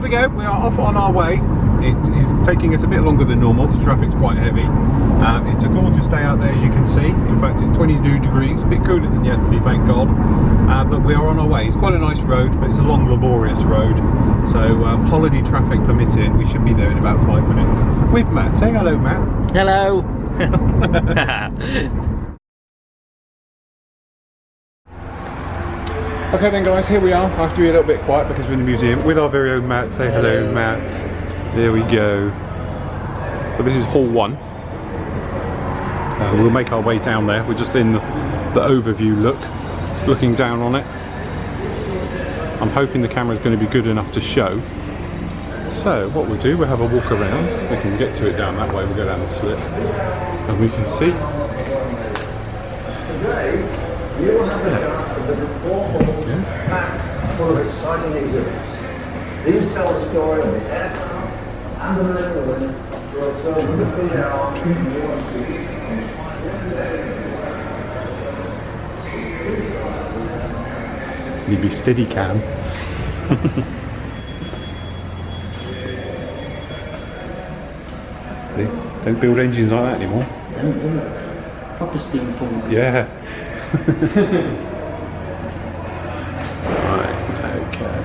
we go. We are off on our way. It is taking us a bit longer than normal because traffic's quite heavy. It's a gorgeous day out there, as you can see. In fact, it's 22 degrees, a bit cooler than yesterday, thank God. But we are on our way. It's quite a nice road, but it's a long, laborious road. So, holiday traffic permitting, we should be there in about 5 minutes. With Matt. Say hello, Matt. Hello. Okay then guys, here we are. I have to be a little bit quiet because we're in the museum with our very own Matt. Say hello, Matt. There we go. So this is hall 1. We'll make our way down there. We're just in the overview look, looking down on it. I'm hoping the camera's going to be good enough to show. So what we'll do, we'll have a walk around. We can get to it down that way. We'll go down the slip and we can see. You will have the chance to visit 4 halls packed full of exciting exhibits. These tell the story of the aircraft and the men and women who have served with the arm in war seas. You'd be steady cam. They don't build engines like that anymore. Don't do it. Proper steampunk. Yeah. Right, okay.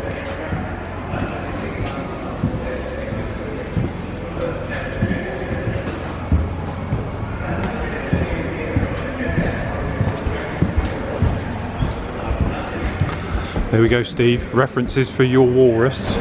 There we go, Steve. References for your walrus.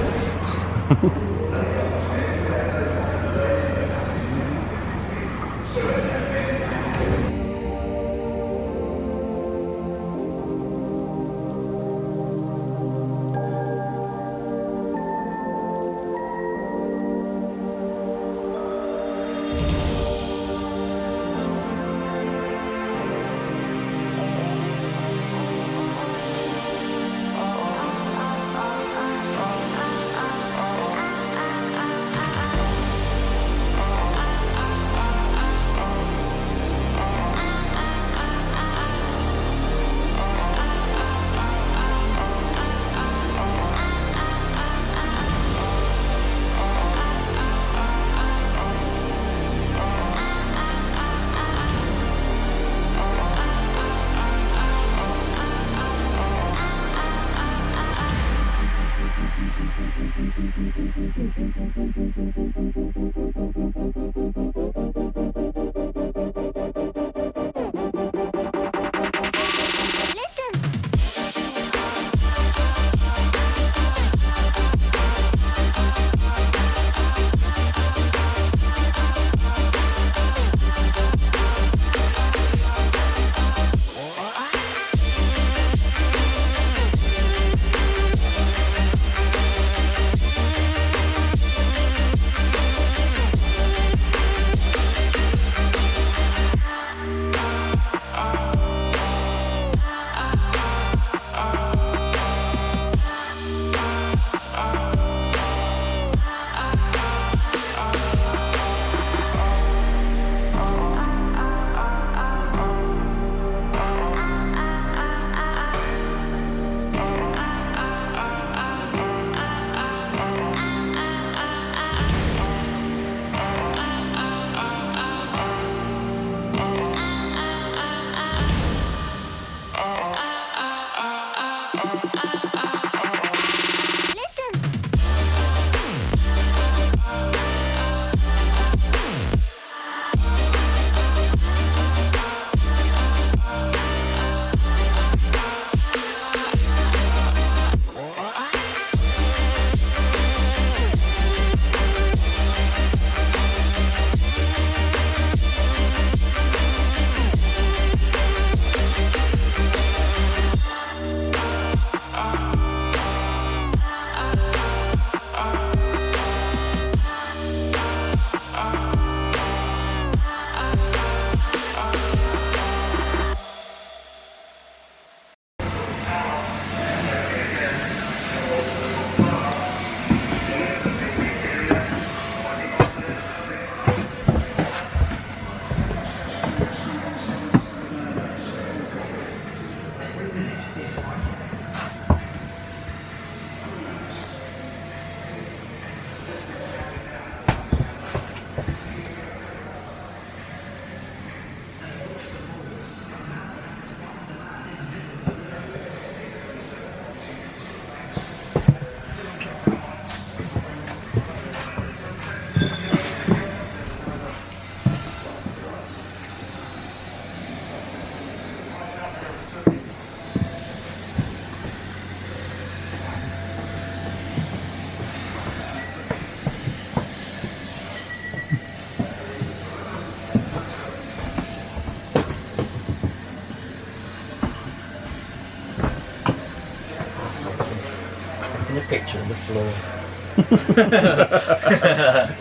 temperature of the floor.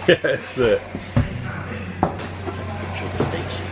Yeah, that's it. Temperature of the station.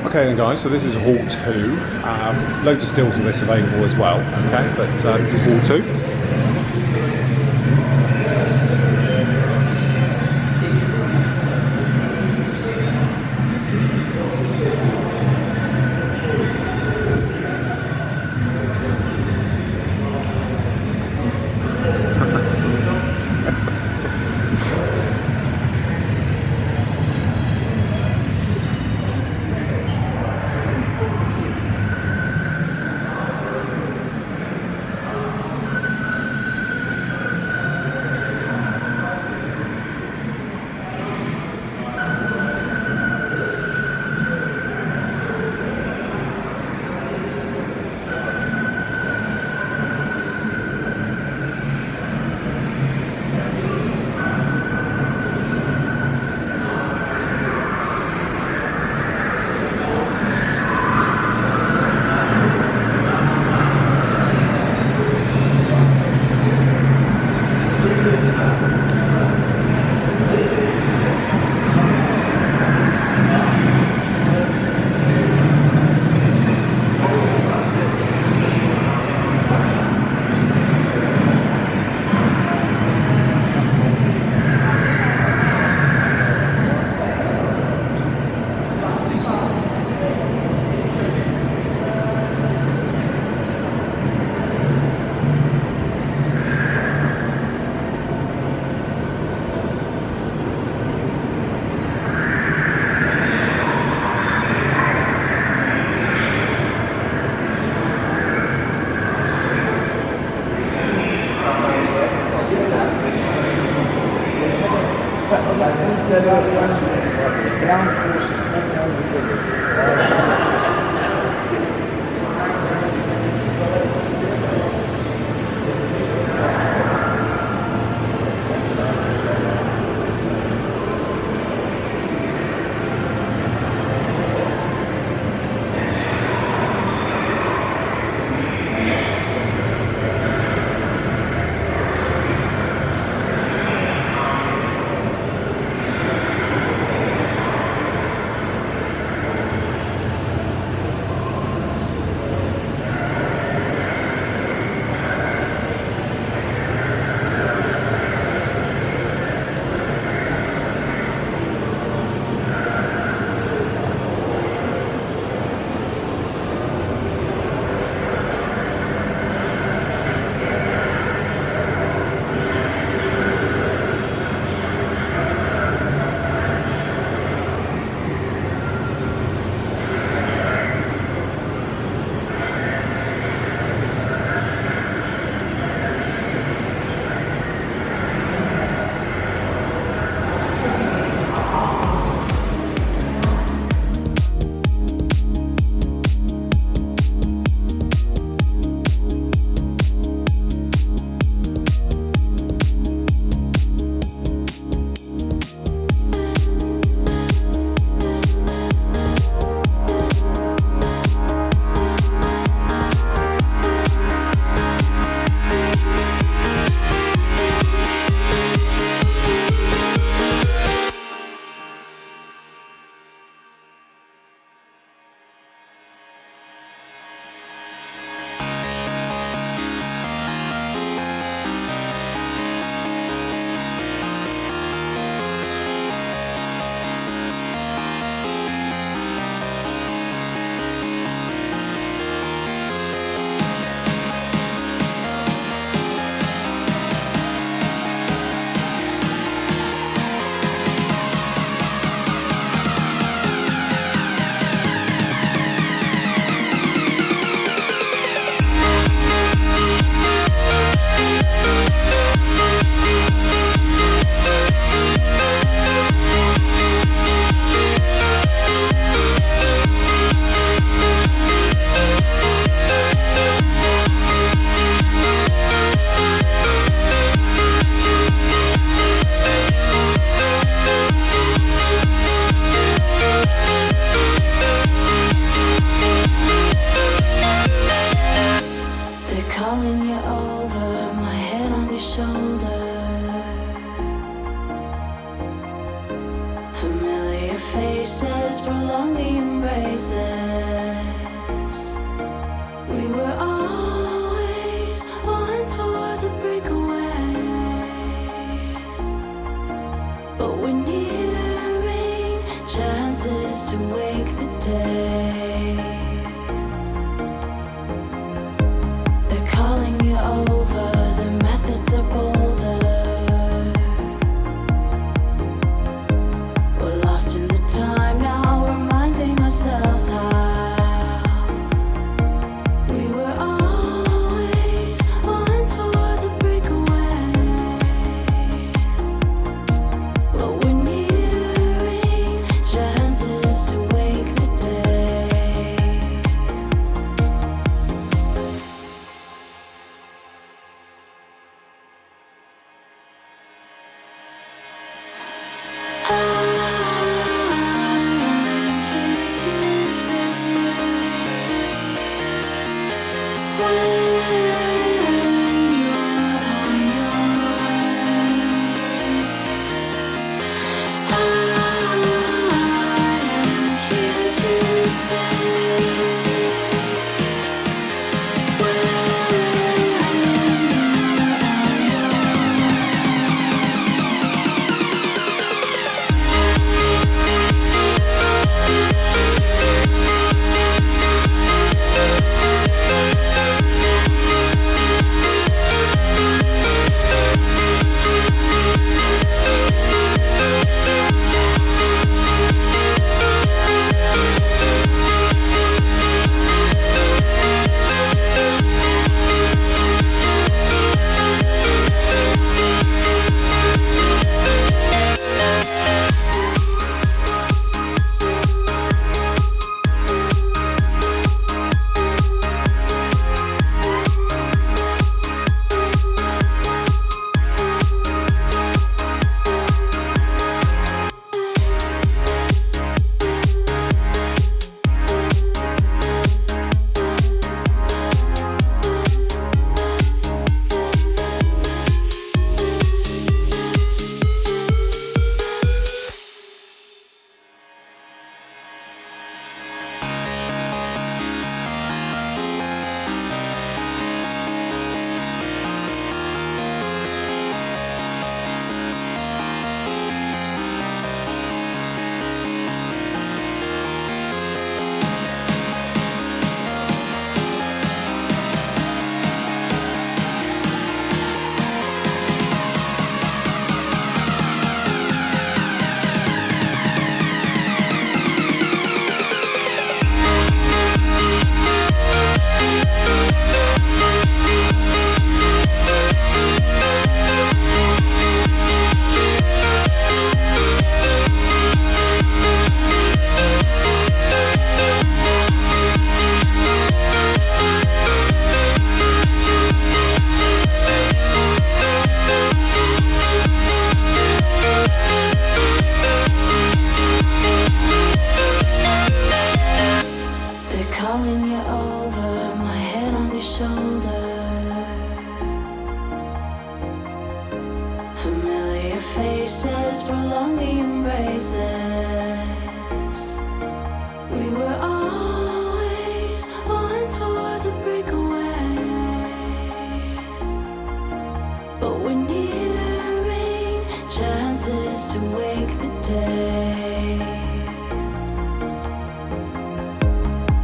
Okay then guys, so this is hall 2. Loads of stills of this available as well, okay, but this is hall 2. lonely embraces. We were always one toward the breakaway, but we're nearing chances to wake the day. They're calling you over, the methods are bolder. We're lost in the time now, reminding ourselves how we were always one toward the breakaway, but we're nearing chances to wake the day. They're calling you over, my head on your shoulder. Familiar faces prolong the embraces. We were always one toward the breakaway, but we're nearing chances to wake the day.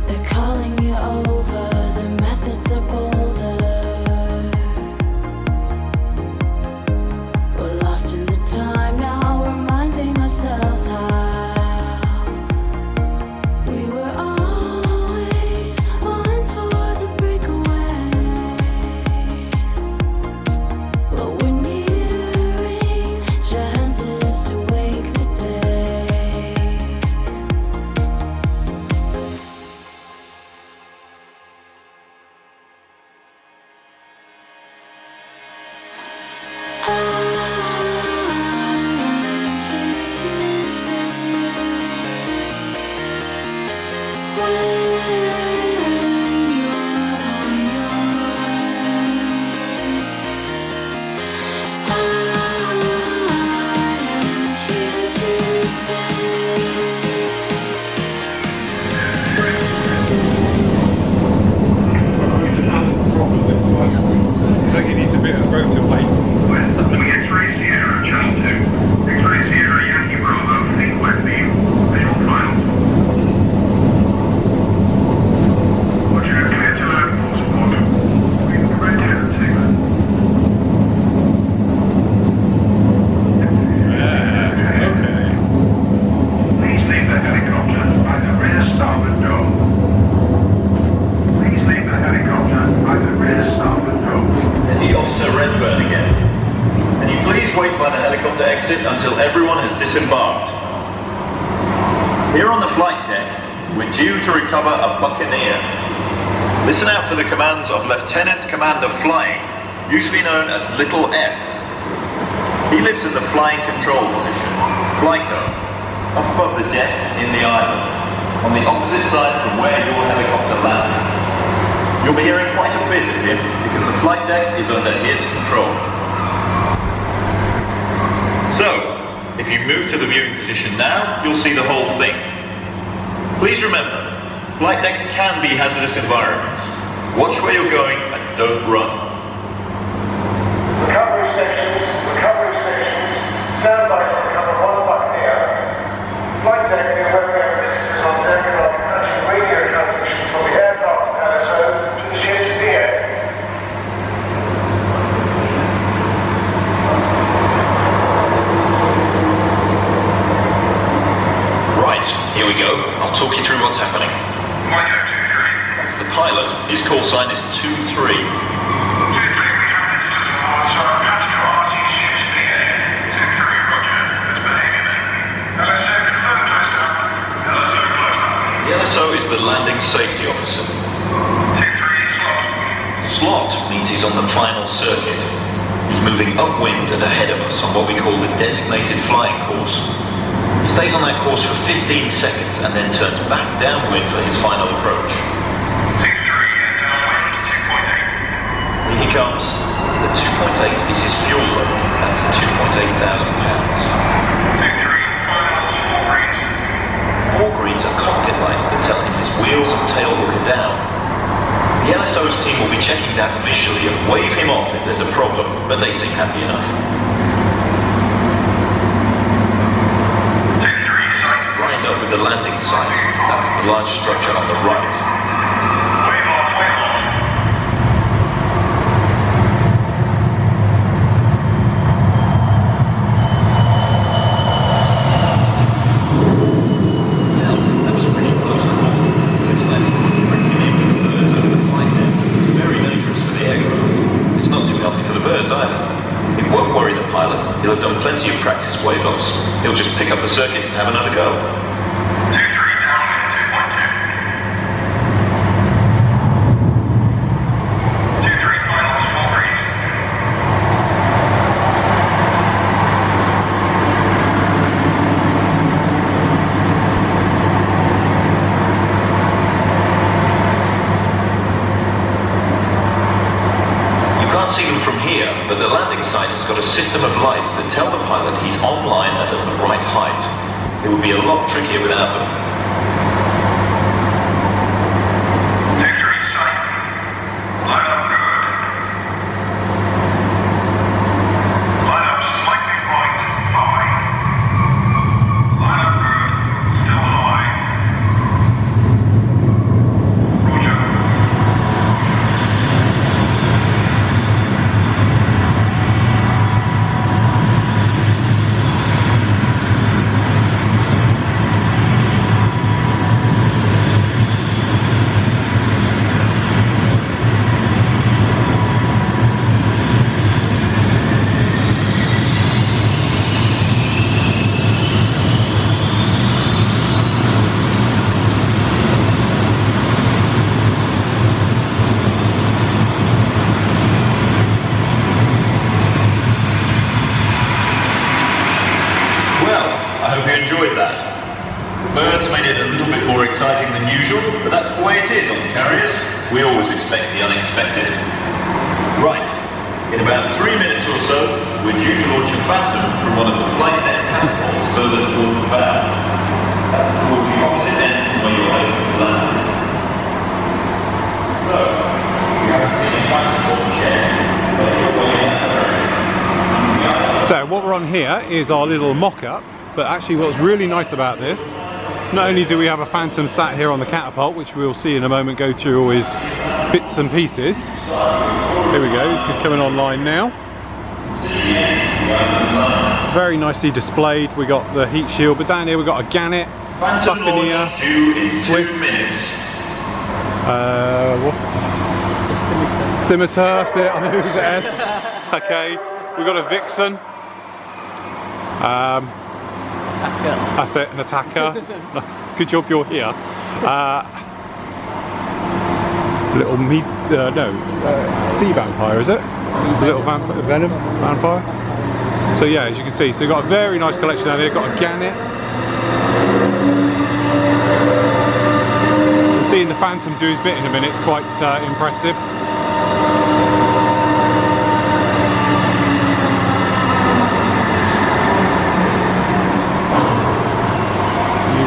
They're calling you over, the methods are bolder. We're lost in the time now, reminding ourselves how we were always one toward the breakaway, but we're nearing chances to wake the day. disembarked. Here on the flight deck, we're due to recover a Buccaneer. Listen out for the commands of Lieutenant Commander Flying, usually known as Little F. He lives in the flying control position, FLYCO, up above the deck in the island, on the opposite side from where your helicopter landed. You'll be hearing quite a bit of him because the flight deck is under his control. So, if you move to the viewing position now, you'll see the whole thing. Please remember, flight decks can be hazardous environments. Watch where you're going and don't run. Recovery sections, stand by to recover one Buccaneer. Flight deck, be aware we have visitors on deck and I'll be managing radio transitions from the aircraft LSO to the ship's VA. Right, here we go. I'll talk you through what's happening. That's the pilot. His call sign is 2-3. The LSO is the landing safety officer. Slot means he's on the final circuit. He's moving upwind and ahead of us on what we call the designated flying course. He stays on that course for 15 seconds and then turns back downwind for his final approach. Here he comes. The 2.8 is his fuel load. That's 2.8 thousand pounds. 4 greens are cockpit lights that tell him his wheels and tail hook are down. The LSO's team will be checking that visually and wave him off if there's a problem, but they seem happy enough. Lined up with the landing site. That's the large structure on the right. He'll have done plenty of practice wave-offs. He'll just pick up the circuit and have another go. 2-3, downwind 2.2. 2-3, finals, 4 greens. You can't see them from here, but the landing site has got a system of lights that tell the pilot he's online and at the right height. It would be a lot trickier without them. 2-3, sight. Line up good. Line up slightly right, high. Line up good, still high. Roger. exciting than usual, but that's the way it is on the carriers. We always expect the unexpected. Right, in about 3 minutes or so, we're due to launch a Phantom from one of the flight deck catapults further towards the bow. That's towards the opposite end from where you're able to land. So, we haven't seen a Phantom yet, but you're way in that direction. So what we're on here is our little mock-up, but actually what's really nice about this, not only do we have a Phantom sat here on the catapult, which we'll see in a moment go through all his bits and pieces. Here we go, it's coming online now. Very nicely displayed. We got the heat shield, but down here we got a Gannet, Buccaneer, Swift, what's Scimitar, that's it, I know who's S. Okay, we got a Vixen. attacker. That's it, an attacker. Good job you're here. Little sea vampire, is it? The little venom vampire. So yeah, as you can see, so you've got a very nice collection down here. Got a gannet. And seeing the Phantom do his bit in a minute is quite impressive.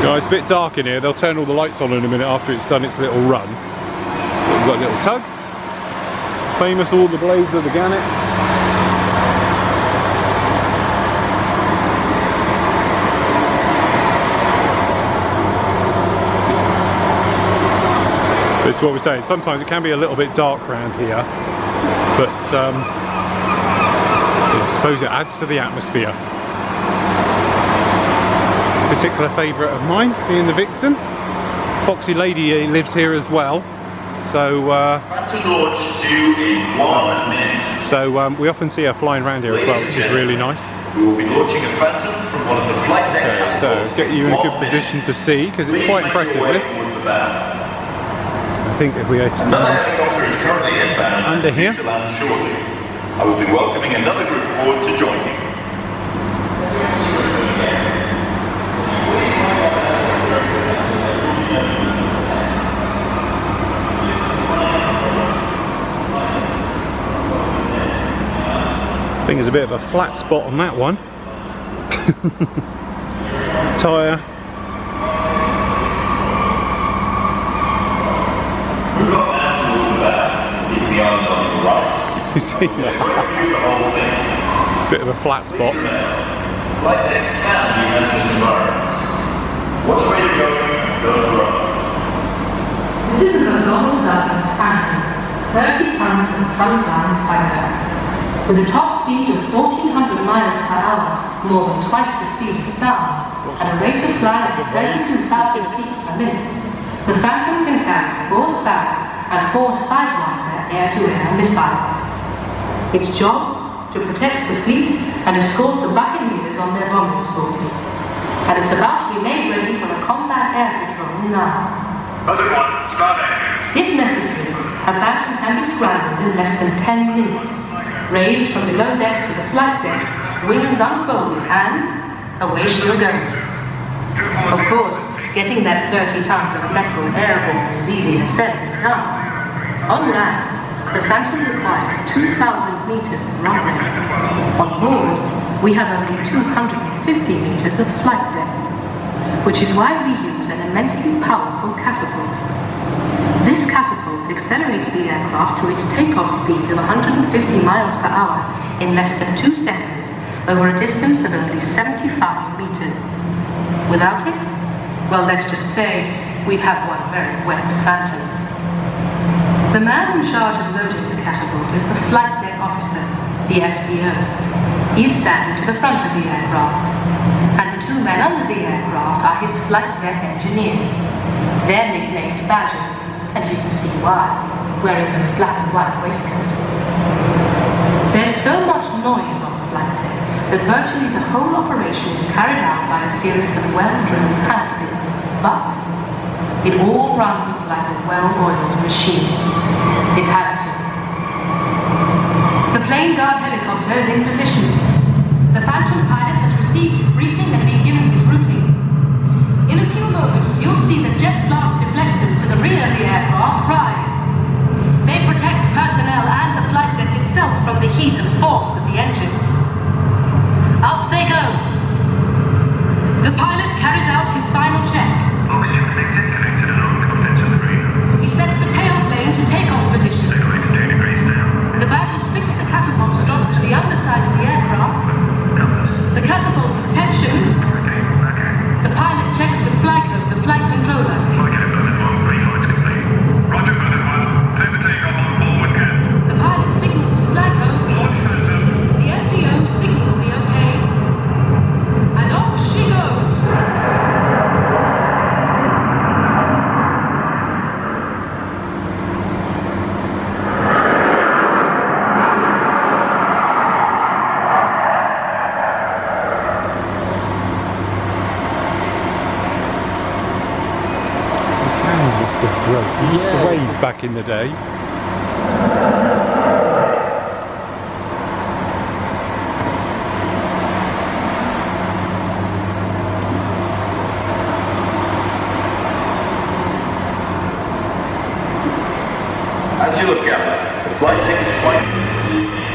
Guys, a bit dark in here. They'll turn all the lights on in a minute after it's done its little run. But we've got a little tug. Famous all the blades of the gannet. This is what we're saying. Sometimes it can be a little bit dark around here, but yeah, I suppose it adds to the atmosphere. Particular favourite of mine being the Vixen. Foxy Lady lives here as well, so Phantom launch due in 1 minute. so we often see her flying around here as well, which is really nice. We will be launching a Phantom from one of the flight deck catapults. So get you in a good position to see, because it's quite impressive this. I think if we Another stand helicopter is currently inbound under and due here. to land shortly. I will be welcoming another group aboard to join you. I think there's a bit of a flat spot on that one. Tyre. We've got now towards the back. Keep the island on the right. You see that? The whole thing. Bit of a flat spot. Flight decks can be hazardous environments. Watch where you're going, don't run. This is a Ronald Douglas Phantom, 30 tons of frontline fighter. With a top speed of 1,400 miles per hour, more than twice the speed of sound, and a rate of flight of 32,000 feet per minute, the Phantom can carry 4 Sparrow and 4 Sidewinder air-to-air missiles. Its job? To protect the fleet and escort the Buccaneers on their bombing sorties. And it's about to be made ready for a combat air patrol now. Other one, start engine. If necessary, a Phantom can be scrambled in less than 10 minutes. Raised from below decks to the flight deck, wings unfolded, and away she'll go. Of course, getting that 30 tons of metal airborne is easier said than done. On land, the Phantom requires 2,000 meters of runway. On board, we have only 250 meters of flight deck, which is why we use an immensely powerful catapult. This catapult accelerates the aircraft to its takeoff speed of 150 miles per hour in less than 2 seconds over a distance of only 75 meters. Without it, well, let's just say we'd have one very wet Phantom. The man in charge of loading the catapult is the flight deck officer, the FDO. He's standing to the front of the aircraft, and the 2 men under the aircraft are his flight deck engineers. They're nicknamed Badgers, and you can see why, wearing those black and white waistcoats. There's so much noise on the flight deck that virtually the whole operation is carried out by a series of well-drilled hand signals, but it all runs like a well-oiled machine. It has to. The plane guard helicopter is in position. The Phantom pilot has received his briefing and been given his routine. In a few moments, you'll see the jet blast deflectors to the rear of the aircraft rise. They protect personnel and the flight deck itself from the heat and force of the engines. Up they go. The pilot carries out his final checks. Oxygen connected and on condenser 3. He sets the tail plane to takeoff position. Decorate 2 degrees now. The Badgers fix the catapult stops to the underside of the aircraft. Numbers. The catapult is tensioned. Okay. The pilot checks with FlyCo, the flight controller. Flight It's the drug. He used to wave back in the day. As you look out, the flight deck is quite good for the evening.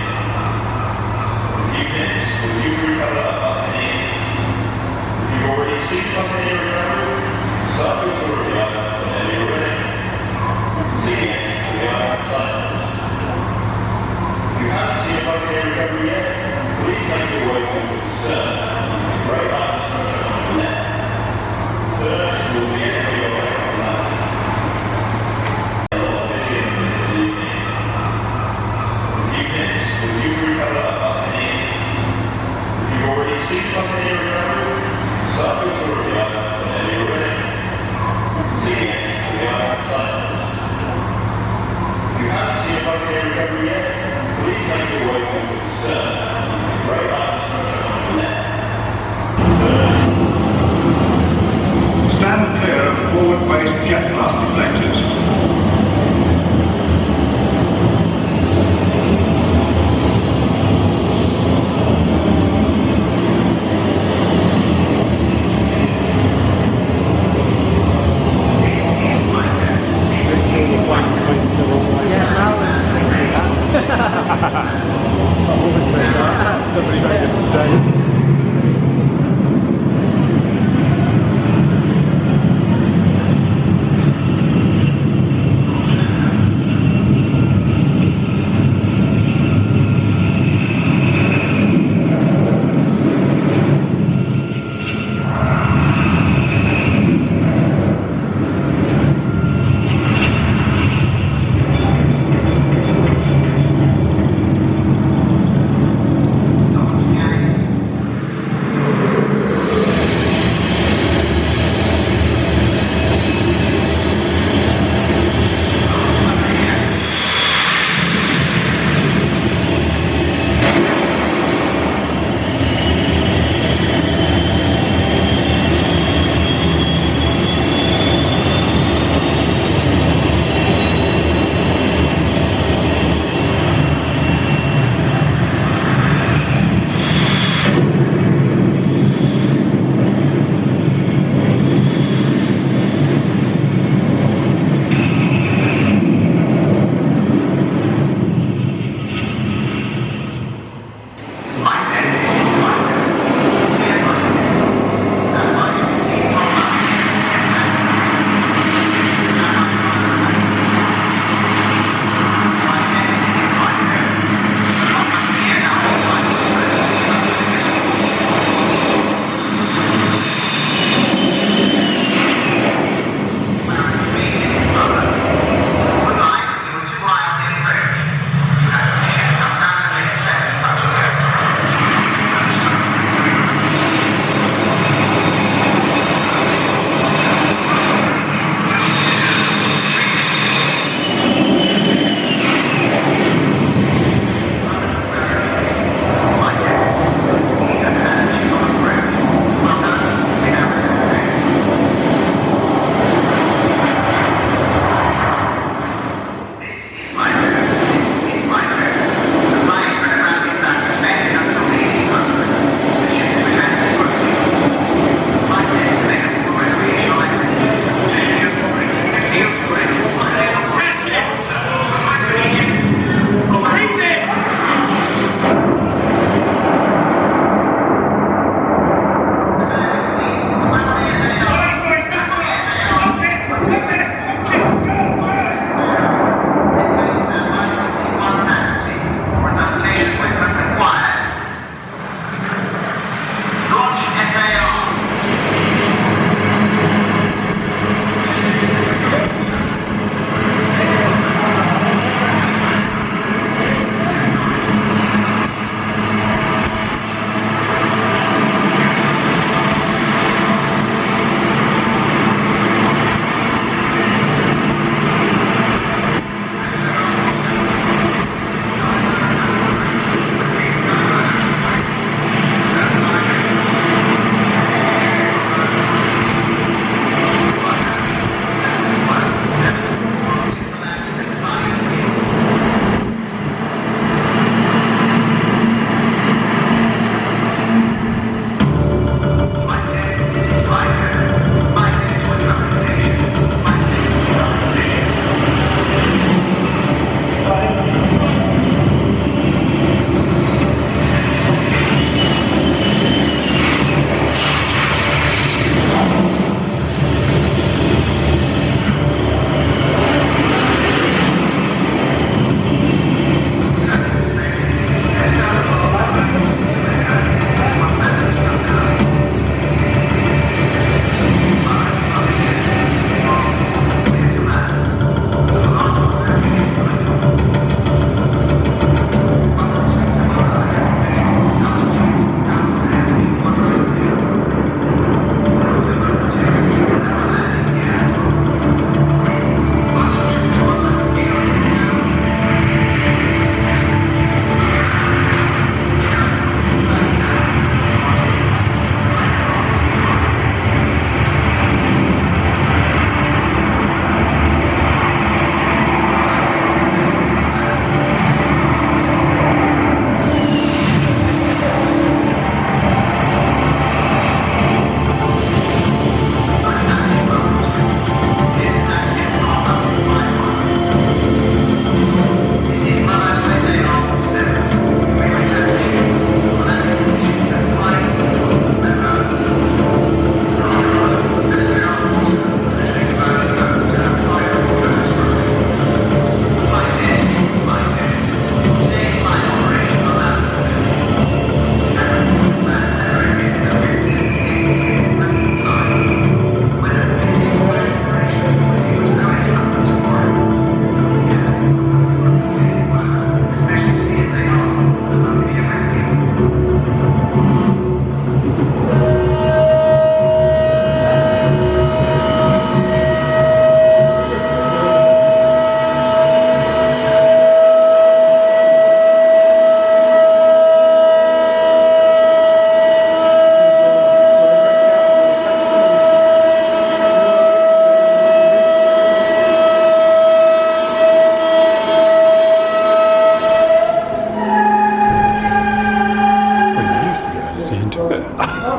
Units will you recover a Buccaneer. If you've already seen Buccaneer recovery, start the tour of the island whenever you're ready. See the entrance to the island signs. If you haven't seen a Buccaneer recovery yet, please make your way towards the stern. Great island structure on the left. Stern is towards the end of your way on the left. Will you recover a Buccaneer? If you've already seen Buccaneer recovery, start the tour of the island whenever you're ready.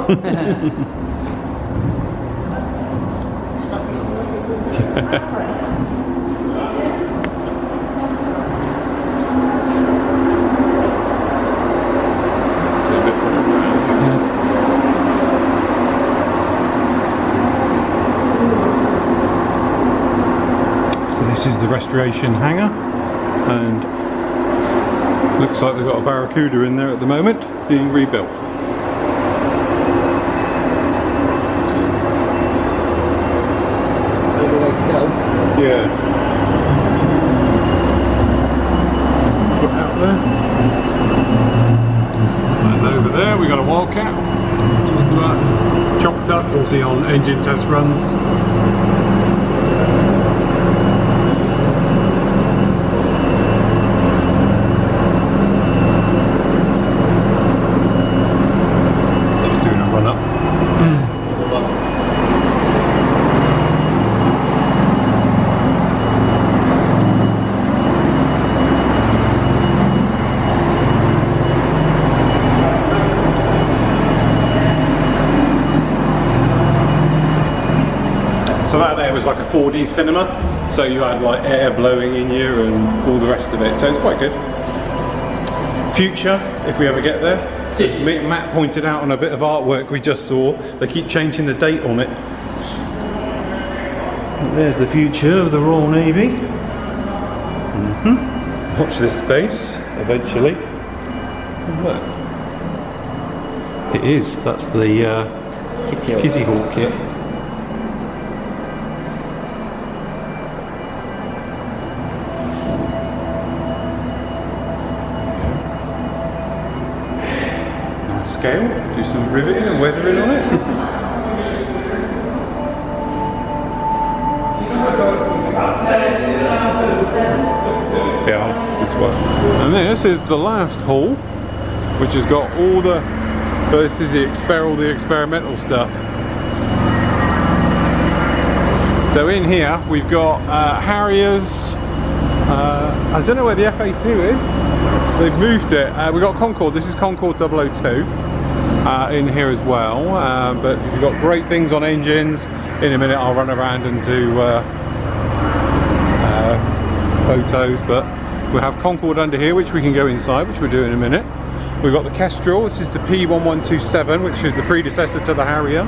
So this is the restoration hangar, and looks like they've got a Barracuda in there at the moment being rebuilt. Yeah. Put out there. And over there we got a Wildcat. Just about chopped up, it's obviously on engine test runs. Just doing a run up. So that there was like a 4D cinema, so you had like air blowing in you and all the rest of it, so it's quite good. Future, if we ever get there. As Matt pointed out on a bit of artwork we just saw, they keep changing the date on it. There's the future of the Royal Navy. Watch this space, eventually. Look. It is, that's the Kitty Hawk kit. Scale, do some riveting and weathering on it. Yeah, this one. And this is the last hall, which has got all the, this is the experimental stuff. So in here we've got Harriers. I don't know where the FA2 is. They've moved it. We've got Concorde. This is Concorde 002 in here as well. But you've got great things on engines. In a minute I'll run around and do photos. But we have Concorde under here, which we can go inside, which we'll do in a minute. We've got the Kestrel. This is the P1127, which is the predecessor to the Harrier.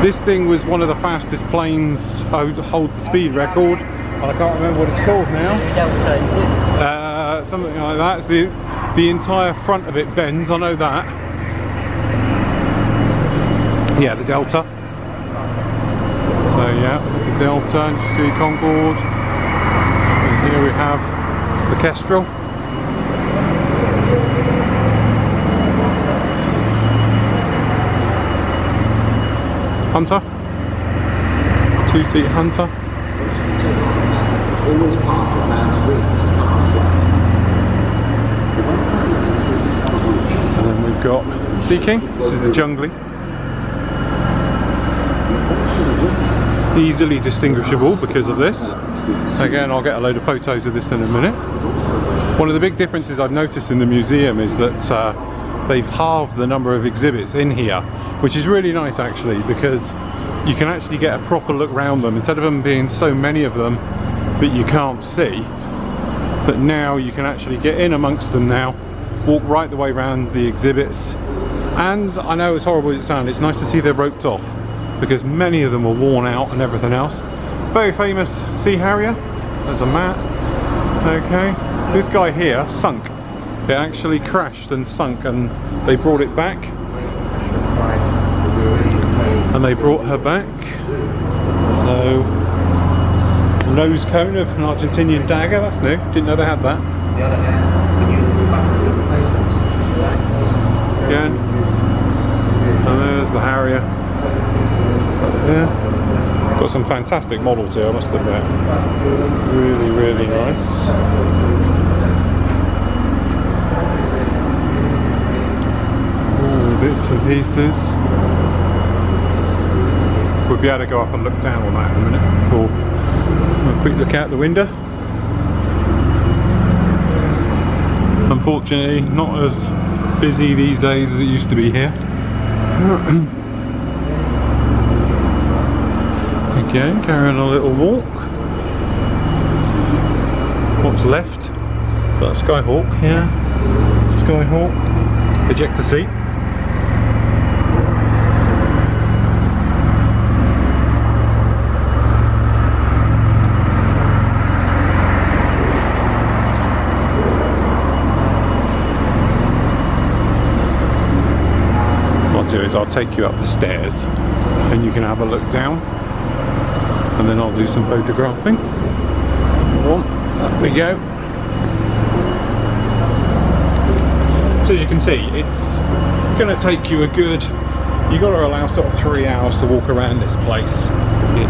This thing was one of the fastest planes, holds the speed record. I can't remember what it's called now. Something like that. It's the entire front of it bends, I know that. Yeah, the Delta. So yeah, the Delta, and you see Concorde. And here we have the Kestrel. Hunter. Two-seat Hunter. And then we've got Sea King. This is the Jungly. Easily distinguishable because of this. Again, I'll get a load of photos of this in a minute. One of the big differences I've noticed in the museum is that they've halved the number of exhibits in here, which is really nice actually, because you can actually get a proper look around them instead of them being so many of them that you can't see. But now you can actually get in amongst them now, walk right the way around the exhibits. And I know it's horrible as it sounds, it's nice to see they're roped off, because many of them are worn out and everything else. Very famous Sea Harrier. There's a Matt. Okay, this guy here sunk. It actually crashed and sunk, and they brought it back. And they brought her back. So, nose cone of an Argentinian dagger. That's new. Didn't know they had that. Again. And there's the Harrier. Yeah. Got some fantastic models here, I must admit. Really, really nice. All the bits and pieces. We'll be able to go up and look down on that in a minute before a quick look out the window. Unfortunately, not as busy these days as it used to be here. Again, carrying a little walk. What's left? Is that a Skyhawk? Yeah. Skyhawk. Ejector seat. What I'll do is I'll take you up the stairs and you can have a look down, and then I'll do some photographing. Up we go. So as you can see, it's going to take you a good, you've got to allow sort of 3 hours to walk around this place. It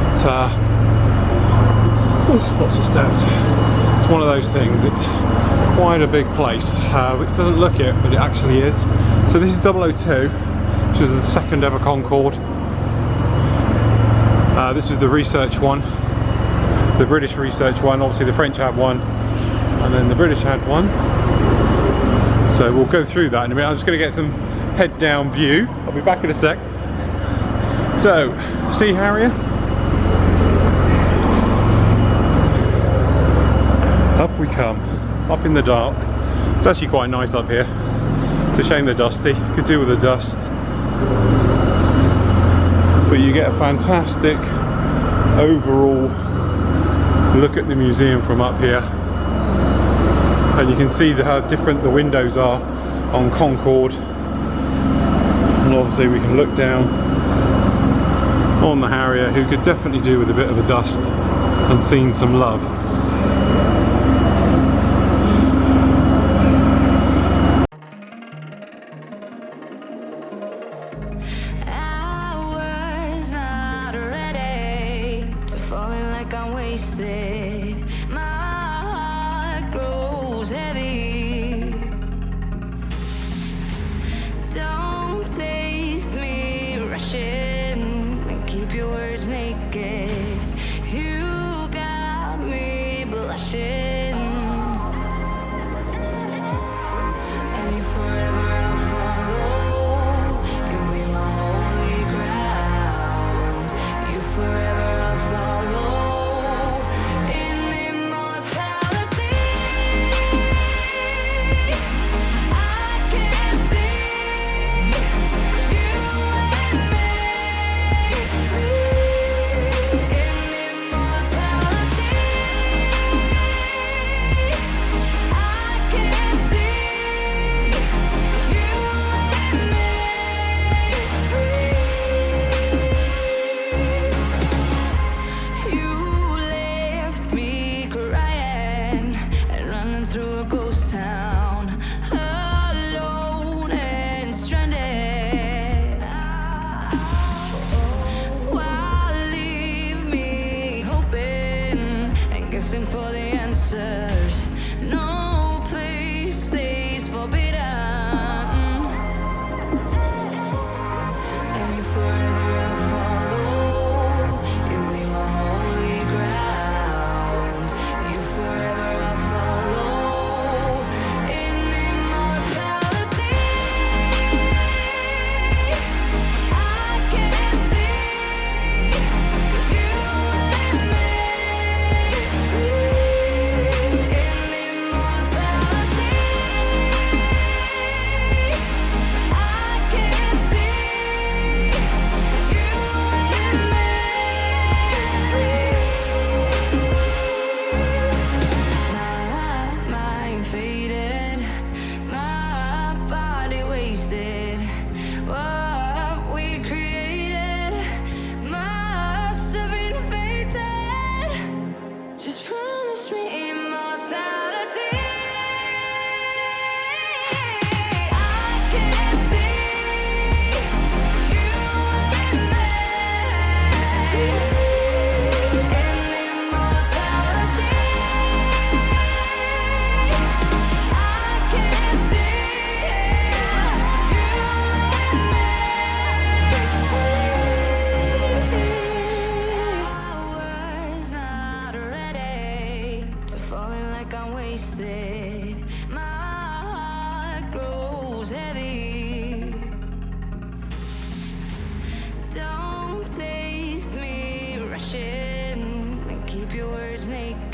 lots of steps. It's one of those things, it's quite a big place. It doesn't look it, but it actually is. So this is 002, which is the second ever Concorde. This is the research one, the British research one. Obviously the French had one, and then the British had one. So we'll go through that in a minute. I'm just going to get some head down view. I'll be back in a sec. So, Sea Harrier. Up we come, up in the dark. It's actually quite nice up here. It's a shame they're dusty. Could do with the dust. But you get a fantastic overall look at the museum from up here. And you can see how different the windows are on Concorde. And obviously we can look down on the Harrier, who could definitely do with a bit of a dust and seen some love. I was not ready to falling like I'm wasted. My heart grows heavy. Don't taste me rushing and keep your words naked. You got me blushing. And you forever I'll follow. You be my holy ground. You forever I'll follow. In immortality, I can see you and me free. In immortality, I can see you and me free. You left me crying and running through a ghost town, alone and stranded. Why leave me hoping and guessing for the answers? No place stays forbidden. And you forever I'll follow. You be my holy ground. You forever I'll follow. In immortality, I can see you and me free. In immortality, I can see you and me free. My mind faded, my body wasted. What we created must have been fated. Just promise me immortality. I can see you and me. In immortality, I can see you and me. I was not ready to falling like I'm wasted. My heart grows heavy.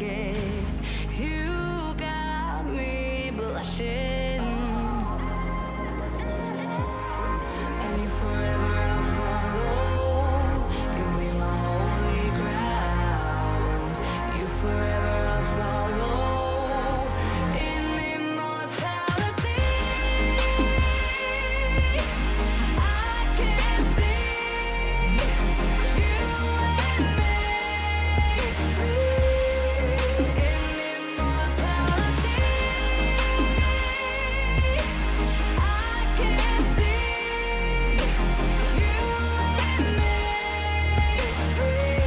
it. You got me blushing, and you forever I'll follow. You be my holy ground. You forever I'll follow in immortality. I can see you and me free in immortality. I can see you and me free.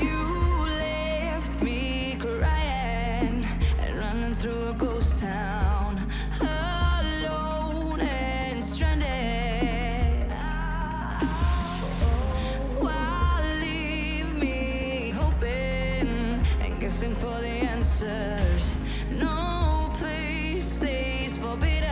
You left me crying and running through a ghost town, alone and stranded. Why leave me hoping and guessing for the answers? No place stays forbidden,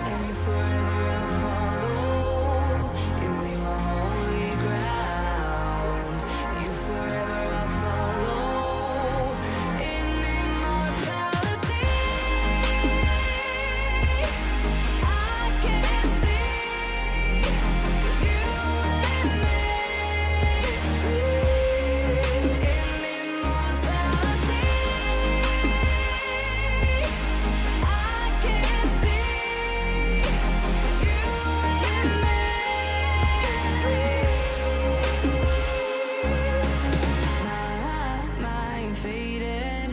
and you forever I'll follow. You be my holy ground. You forever I'll follow in immortality. I can see you and me free in immortality. I can see you and me free. My mind faded.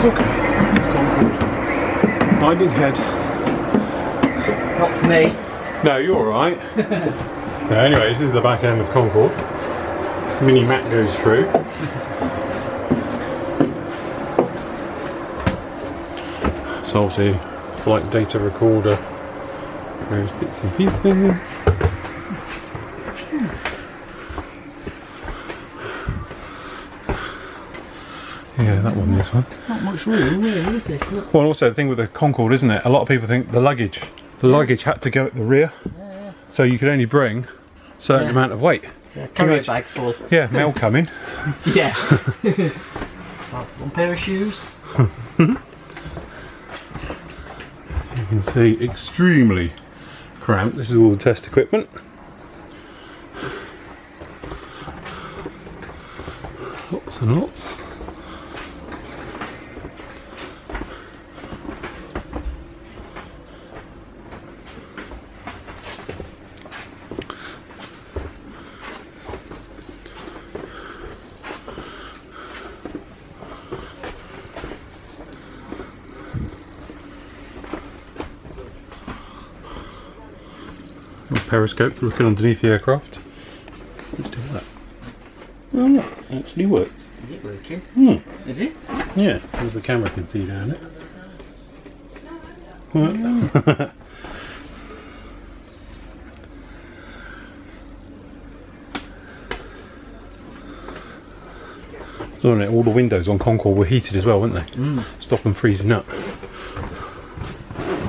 Okay, it's Concord. Maidenhead. Not for me. No, you're alright. No, anyway, this is the back end of Concord. Mini Mac goes through. So obviously, flight data recorder. Various bits and pieces. Yeah, that one, this one. Not much room, really, is it? Look. Well, also the thing with the Concorde, isn't it? A lot of people think the luggage had to go at the rear, so you could only bring a certain Yeah. amount of weight. Yeah, carry a Imagine- bag full. Yeah, mail coming. Yeah. One pair of shoes. You can see extremely cramped. This is all the test equipment. Lots and lots. Periscope for looking underneath the aircraft. Let's do that. Oh, yeah, actually works. Is it working? Is it? Yeah, as the camera can see down it. So on it, all the windows on Concorde were heated as well, weren't they? Stop them freezing up.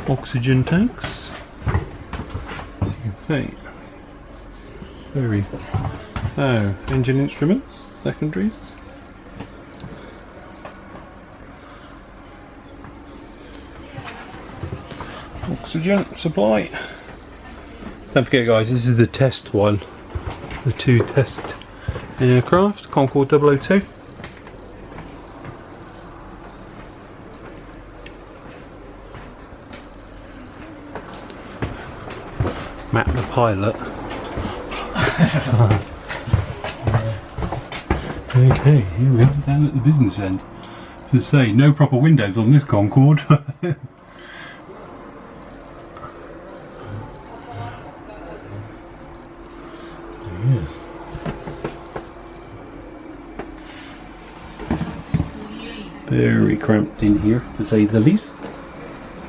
Oxygen tanks. As you can see. Very. So, engine instruments, secondaries. Oxygen supply. Don't forget, guys, this is the test one. The two test aircraft, Concorde 002. Matt the pilot. Okay, here we are down at the business end. To say, no proper windows on this Concorde. Yes. Very cramped in here, to say the least.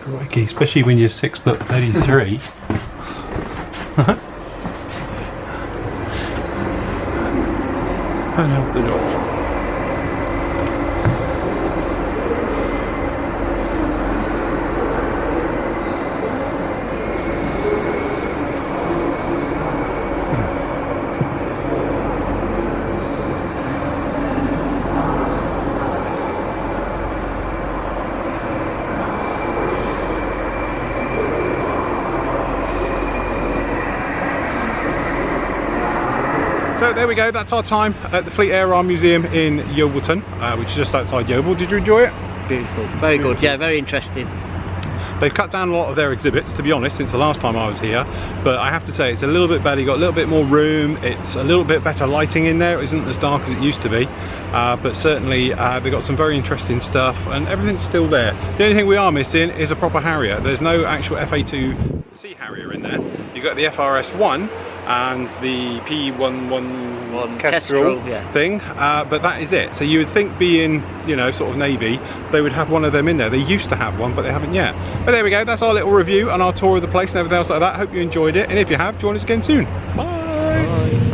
Crikey, especially when you're 6'3". And out the door. So there we go, that's our time at the Fleet Air Arm Museum in Yeovilton, which is just outside Yeovil. Did you enjoy it? Beautiful. Very good. Yeah, very interesting. They've cut down a lot of their exhibits, to be honest, since the last time I was here, but I have to say it's a little bit better. You've got a little bit more room, it's a little bit better lighting in there, it isn't as dark as it used to be, but certainly they've got some very interesting stuff and everything's still there. The only thing we are missing is a proper Harrier. There's no actual FA2 Sea Harrier in there. You've got the FRS-1 and the P111 Kestrel thing, but that is it. So you would think, being, you know, sort of Navy, they would have one of them in there. They used to have one, but they haven't yet. But there we go, that's our little review and our tour of the place and everything else like that. Hope you enjoyed it, and if you have, join us again soon. Bye.